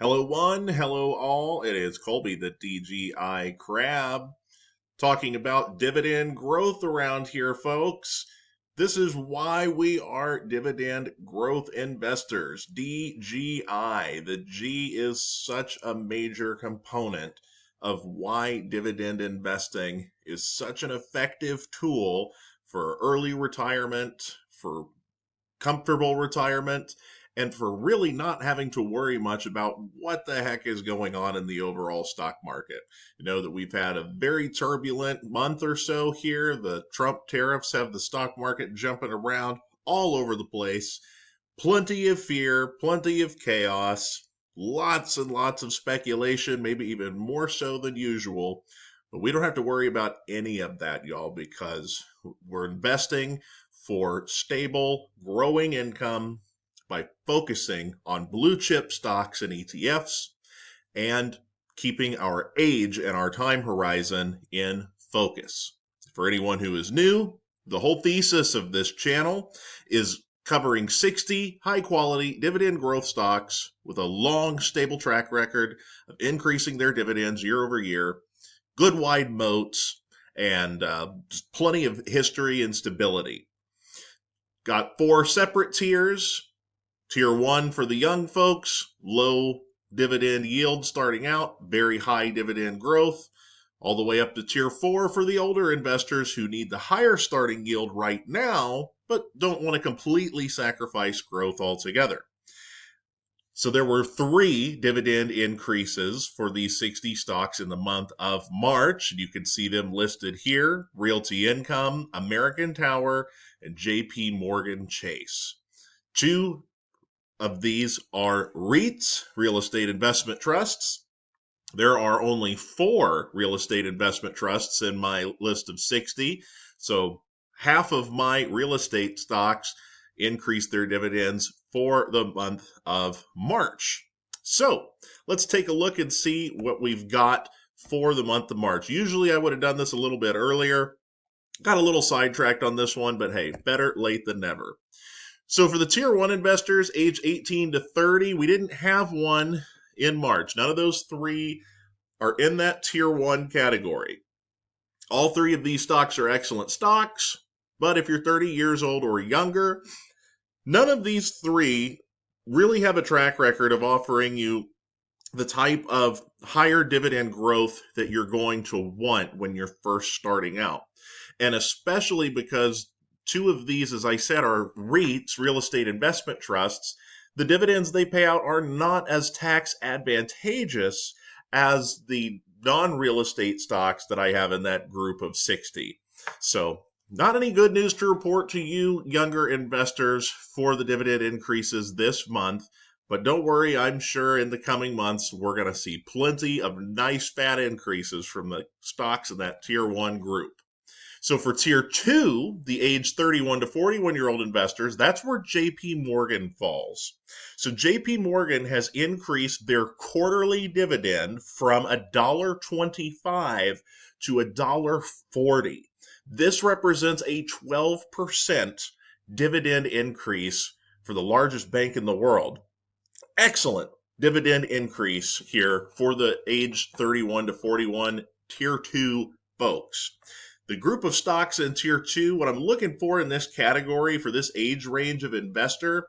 Hello one, hello all. It is Colby, the DGI Crab, talking about dividend growth around here, folks. This is why we are dividend growth investors, DGI. The G is such a major component of why dividend investing is such an effective tool for early retirement, for comfortable retirement, and for really not having to worry much about what the heck is going on in the overall stock market. You know that we've had a very turbulent month or so here. The Trump tariffs have the stock market jumping around all over the place. Plenty of fear, plenty of chaos, lots and lots of speculation, maybe even more so than usual. But we don't have to worry about any of that, y'all, because we're investing for stable, growing income by focusing on blue chip stocks and ETFs and keeping our age and our time horizon in focus. For anyone who is new, the whole thesis of this channel is covering 60 high-quality dividend growth stocks with a long, stable track record of increasing their dividends year over year, good wide moats, and just plenty of history and stability. Got 4 separate tiers. Tier 1 for the young folks, low dividend yield starting out, very high dividend growth, all the way up to Tier 4 for the older investors who need the higher starting yield right now, but don't want to completely sacrifice growth altogether. So there were 3 dividend increases for these 60 stocks in the month of March. You can see them listed here: Realty Income, American Tower, and JP Morgan Chase. 2 of these are REITs, real estate investment trusts. There are only 4 real estate investment trusts in my list of 60. So half of my real estate stocks increased their dividends for the month of March. So let's take a look and see what we've got for the month of March. Usually I would have done this a little bit earlier. Got a little sidetracked on this one, but hey, better late than never. So for the Tier 1 investors, age 18 to 30, we didn't have one in March. None of those 3 are in that Tier 1 category. All 3 of these stocks are excellent stocks, but if you're 30 years old or younger, none of these 3 really have a track record of offering you the type of higher dividend growth that you're going to want when you're first starting out. And especially because 2 of these, as I said, are REITs, real estate investment trusts. The dividends they pay out are not as tax advantageous as the non-real estate stocks that I have in that group of 60. So not any good news to report to you younger investors for the dividend increases this month. But don't worry, I'm sure in the coming months we're going to see plenty of nice fat increases from the stocks in that Tier 1 group. So for Tier 2, the age 31 to 41-year-old investors, that's where JP Morgan falls. So JP Morgan has increased their quarterly dividend from $1.25 to $1.40. This represents a 12% dividend increase for the largest bank in the world. Excellent dividend increase here for the age 31 to 41 Tier 2 folks. The group of stocks in Tier 2, what I'm looking for in this category for this age range of investor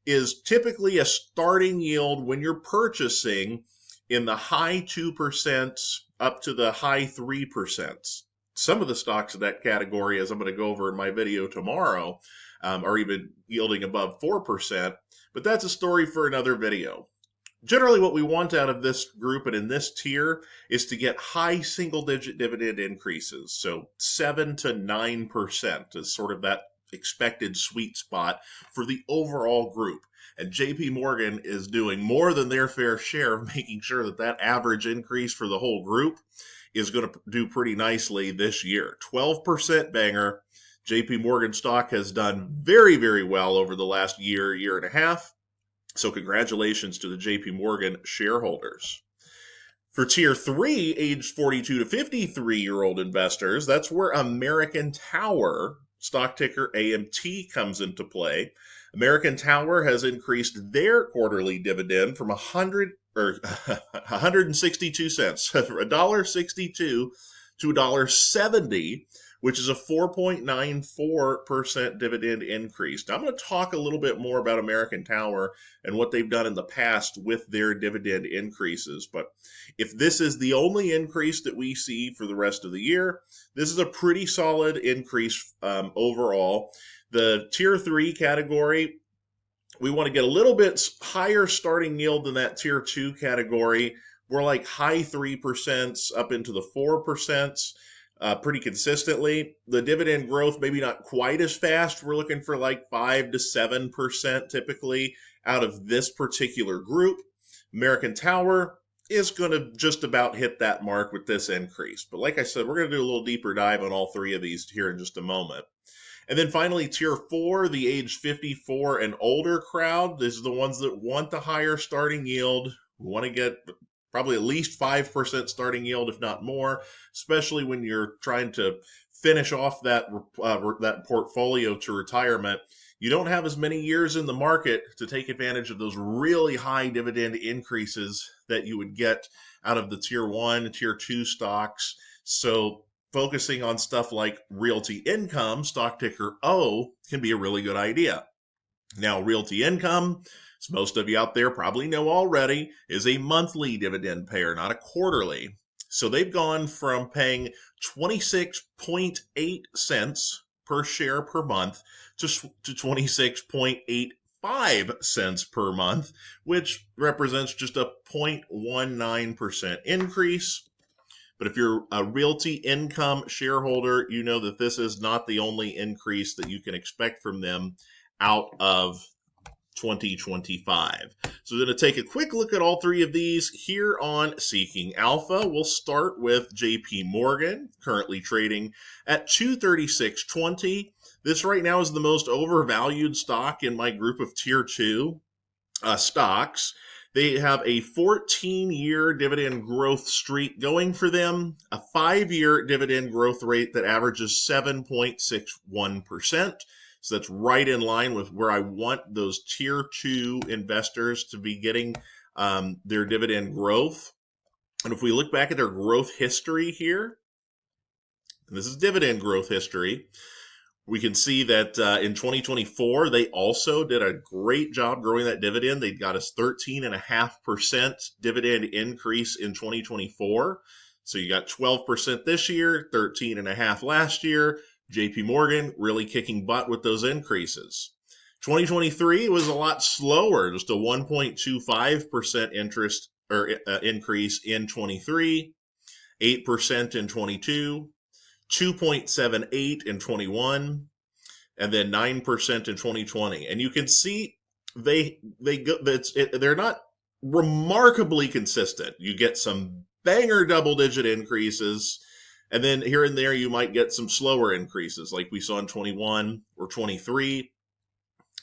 is typically a starting yield when you're purchasing in the high 2% up to the high 3%. Some of the stocks in that category, as I'm going to go over in my video tomorrow, are even yielding above 4%, but that's a story for another video. Generally, what we want out of this group and in this tier is to get high single-digit dividend increases. So 7 to 9% is sort of that expected sweet spot for the overall group. And JP Morgan is doing more than their fair share of making sure that that average increase for the whole group is going to do pretty nicely this year. 12% banger. JP Morgan stock has done very, very well over the last year, year and a half. So congratulations to the JP Morgan shareholders. For Tier 3, age 42 to 53-year-old investors, that's where American Tower, stock ticker AMT, comes into play. American Tower has increased their quarterly dividend from 100 or 162 cents, $1.62 to $1.70, which is a 4.94% dividend increase. Now, I'm going to talk a little bit more about American Tower and what they've done in the past with their dividend increases. But if this is the only increase that we see for the rest of the year, this is a pretty solid increase overall. The tier 3 category, we want to get a little bit higher starting yield than that tier 2 category. We're like high 3% up into the 4%. Pretty consistently. The dividend growth, maybe not quite as fast. We're looking for like 5 to 7% typically out of this particular group. American Tower is going to just about hit that mark with this increase. But like I said, we're going to do a little deeper dive on all three of these here in just a moment. And then finally, tier 4, the age 54 and older crowd. These are the ones that want the higher starting yield. We want to get probably at least 5% starting yield, if not more, especially when you're trying to finish off that portfolio to retirement. You don't have as many years in the market to take advantage of those really high dividend increases that you would get out of the tier 1, tier 2 stocks. So focusing on stuff like Realty Income, stock ticker O, can be a really good idea. Now, Realty Income, as most of you out there probably know already, is a monthly dividend payer, not a quarterly. So they've gone from paying 26.8 cents per share per month to 26.85 cents per month, which represents just a 0.19% increase. But if you're a Realty Income shareholder, you know that this is not the only increase that you can expect from them out of 2025. So we're going to take a quick look at all three of these here on Seeking Alpha. We'll start with JP Morgan, currently trading at $236.20. This right now is the most overvalued stock in my group of tier 2 stocks. They have a 14-year dividend growth streak going for them, a 5-year dividend growth rate that averages 7.61%. So that's right in line with where I want those tier 2 investors to be getting their dividend growth. And if we look back at their growth history here, and this is dividend growth history, we can see that in 2024, they also did a great job growing that dividend. They got us 13.5% dividend increase in 2024. So you got 12% this year, 13.5% last year. JP Morgan really kicking butt with those increases. 2023 was a lot slower, just a 1.25% interest or increase in 23, 8% in 22. 2.78 in 21, and then 9% in 2020. And you can see they're not remarkably consistent. You get some banger double-digit increases, and then here and there you might get some slower increases like we saw in 21 or 23.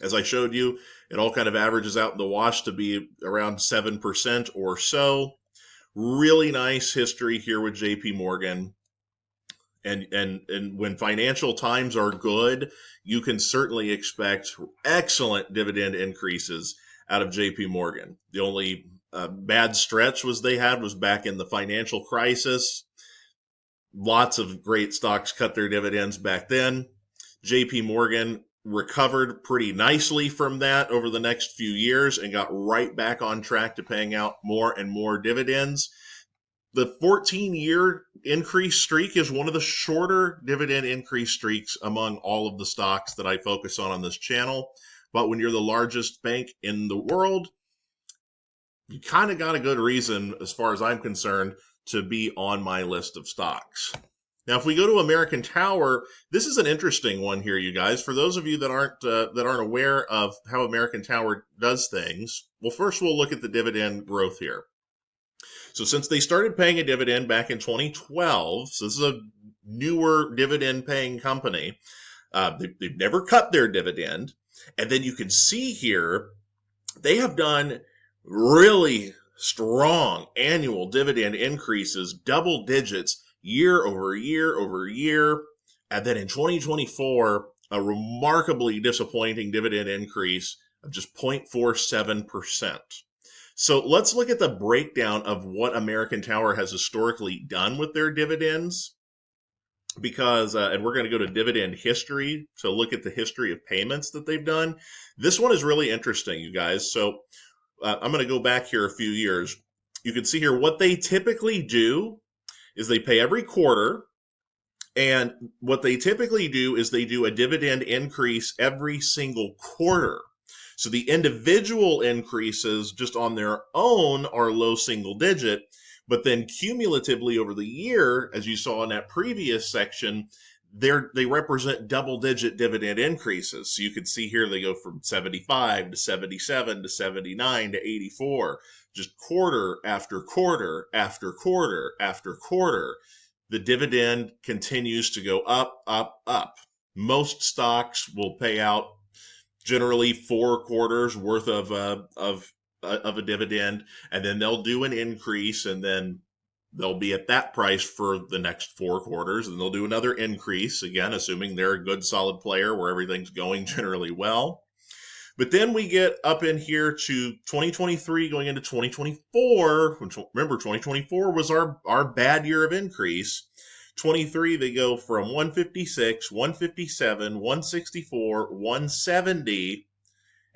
As I showed you, it all kind of averages out in the wash to be around 7% or so. Really nice history here with JP Morgan. And when financial times are good, you can certainly expect excellent dividend increases out of JP Morgan. The only bad stretch they had was back in the financial crisis. Lots of great stocks cut their dividends back then. JP Morgan recovered pretty nicely from that over the next few years and got right back on track to paying out more and more dividends. The 14-year increase streak is one of the shorter dividend increase streaks among all of the stocks that I focus on this channel. But when you're the largest bank in the world, you kind of got a good reason, as far as I'm concerned, to be on my list of stocks. Now, if we go to American Tower, this is an interesting one here, you guys. For those of you that aren't aware of how American Tower does things, well, first we'll look at the dividend growth here. So since they started paying a dividend back in 2012, so this is a newer dividend paying company, they've never cut their dividend. And then you can see here, they have done really strong annual dividend increases, double digits, year over year over year. And then in 2024, a remarkably disappointing dividend increase of just 0.47%. So let's look at the breakdown of what American Tower has historically done with their dividends, because and we're going to go to dividend history to look at the history of payments that they've done. This one is really interesting, you guys. So I'm going to go back here a few years. You can see here what they typically do is they pay every quarter. And what they typically do is they do a dividend increase every single quarter. So the individual increases just on their own are low single digit, but then cumulatively over the year, as you saw in that previous section, they represent double digit dividend increases. So you can see here they go from 75 to 77 to 79 to 84, just quarter after quarter after quarter after quarter. The dividend continues to go up, up, up. Most stocks will pay out generally 4 quarters worth of a dividend, and then they'll do an increase, and then they'll be at that price for the next 4 quarters, and they'll do another increase again, assuming they're a good solid player where everything's going generally well. But then we get up in here to 2023 going into 2024. Remember, 2024 was our bad year of increase. 23, they go from 156, 157, 164, 170,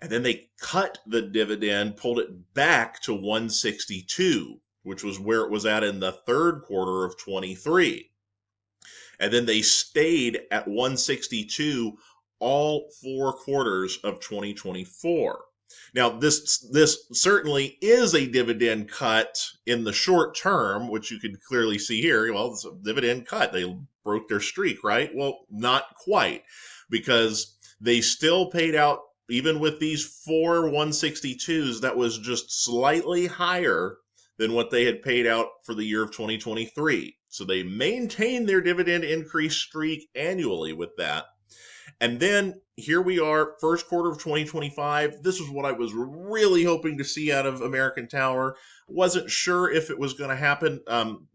and then they cut the dividend, pulled it back to 162, which was where it was at in the third quarter of 23. And then they stayed at 162 all 4 quarters of 2024. Now, this certainly is a dividend cut in the short term, which you can clearly see here. Well, it's a dividend cut. They broke their streak, right? Well, not quite, because they still paid out, even with these 4 162s, that was just slightly higher than what they had paid out for the year of 2023. So they maintained their dividend increase streak annually with that. And then here we are, first quarter of 2025. This is what I was really hoping to see out of American Tower. Wasn't sure if it was going to happen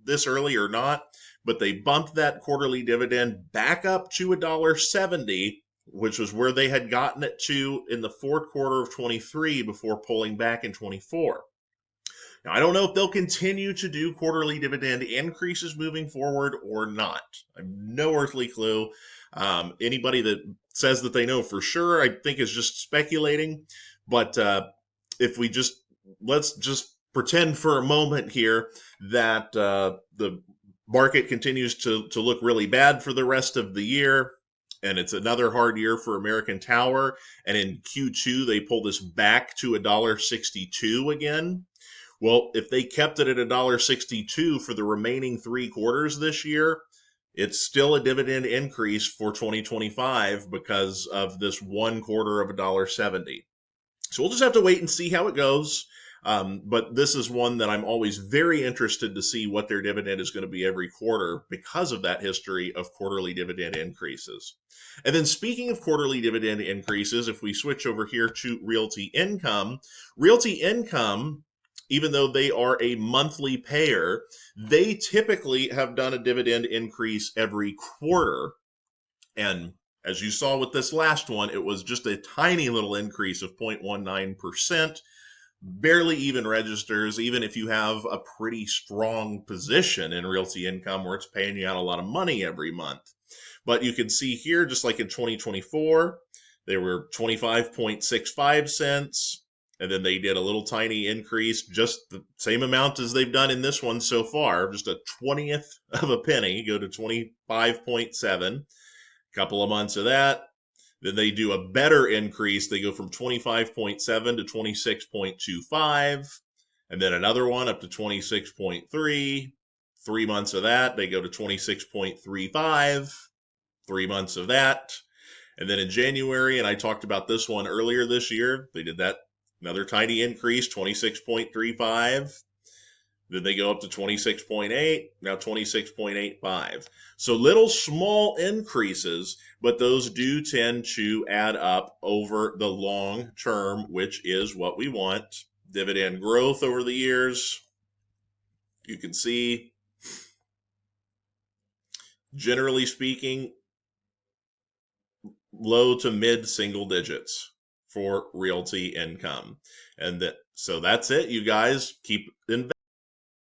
this early or not, but they bumped that quarterly dividend back up to $1.70, which was where they had gotten it to in the fourth quarter of 23 before pulling back in 24. Now, I don't know if they'll continue to do quarterly dividend increases moving forward or not. I have no earthly clue. Anybody that says that they know for sure, I think is just speculating. But if we let's just pretend for a moment here that the market continues to look really bad for the rest of the year, and it's another hard year for American Tower, and in Q2 they pull this back to $1.62 again. Well, if they kept it at $1.62 for the remaining 3 quarters this year, it's still a dividend increase for 2025 because of this 1 quarter of $1.70. So we'll just have to wait and see how it goes. But this is one that I'm always very interested to see what their dividend is going to be every quarter because of that history of quarterly dividend increases. And then speaking of quarterly dividend increases, if we switch over here to Realty Income, even though they are a monthly payer, they typically have done a dividend increase every quarter. And as you saw with this last one, it was just a tiny little increase of 0.19%, barely even registers, even if you have a pretty strong position in Realty Income where it's paying you out a lot of money every month. But you can see here, just like in 2024, they were 25.65 cents. And then they did a little tiny increase, just the same amount as they've done in this one so far, just a 20th of a penny, go to 25.7. A couple of months of that. Then they do a better increase. They go from 25.7 to 26.25. And then another one up to 26.3. 3 months of that, they go to 26.35. 3 months of that. And then in January, and I talked about this one earlier this year, they did that. Another tiny increase, 26.35. Then they go up to 26.8, now 26.85. So little small increases, but those do tend to add up over the long term, which is what we want. Dividend growth over the years. You can see, generally speaking, low to mid single digits for realty income. And that, so that's it, you guys. Keep investing.